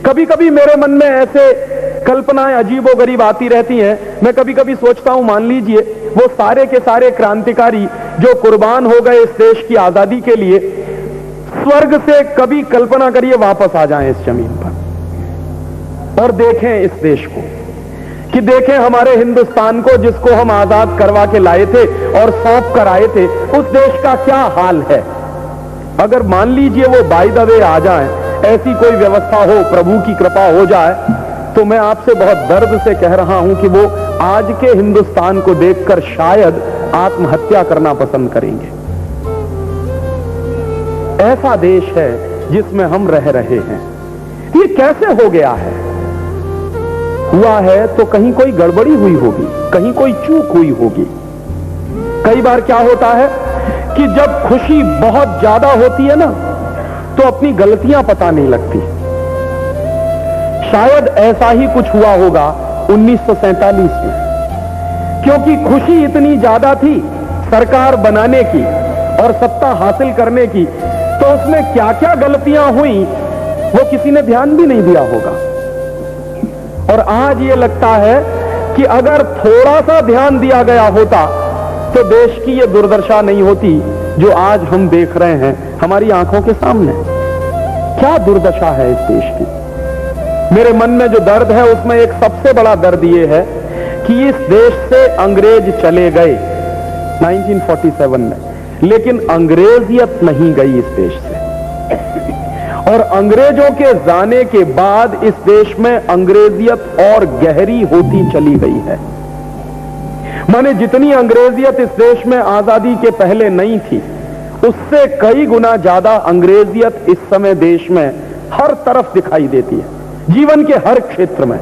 कभी कभी मेरे मन में ऐसे कल्पनाएं अजीबोगरीब आती रहती हैं। मैं कभी कभी सोचता हूं, मान लीजिए वो सारे के सारे क्रांतिकारी जो कुर्बान हो गए इस देश की आजादी के लिए, स्वर्ग से कभी कल्पना करिए वापस आ जाएं इस जमीन पर और देखें इस देश को, कि देखें हमारे हिंदुस्तान को जिसको हम आजाद करवा के लाए थे और सौंप कर आए थे, उस देश का क्या हाल है। अगर मान लीजिए वो बाय द वे आ जाएं, ऐसी कोई व्यवस्था हो, प्रभु की कृपा हो जाए, तो मैं आपसे बहुत दर्द से कह रहा हूं कि वो आज के हिंदुस्तान को देखकर शायद आत्महत्या करना पसंद करेंगे। ऐसा देश है जिसमें हम रह रहे हैं। ये कैसे हो गया है? हुआ है तो कहीं कोई गड़बड़ी हुई होगी, कहीं कोई चूक हुई होगी। कई बार क्या होता है कि जब खुशी बहुत ज्यादा होती है ना, तो अपनी गलतियां पता नहीं लगती। शायद ऐसा ही कुछ हुआ होगा 1947 में, क्योंकि खुशी इतनी ज्यादा थी सरकार बनाने की और सत्ता हासिल करने की, तो उसमें क्या क्या गलतियां हुई वो किसी ने ध्यान भी नहीं दिया होगा। और आज ये लगता है कि अगर थोड़ा सा ध्यान दिया गया होता तो देश की ये दुर्दशा नहीं होती जो आज हम देख रहे हैं हमारी आंखों के सामने। क्या दुर्दशा है इस देश की। मेरे मन में जो दर्द है उसमें एक सबसे बड़ा दर्द ये है कि इस देश से अंग्रेज चले गए 1947 में, लेकिन अंग्रेजियत नहीं गई इस देश से। और अंग्रेजों के जाने के बाद इस देश में अंग्रेजियत और गहरी होती चली गई है। माने जितनी अंग्रेजियत इस देश में आजादी के पहले नहीं थी, उससे कई गुना ज्यादा अंग्रेजियत इस समय देश में हर तरफ दिखाई देती है, जीवन के हर क्षेत्र में।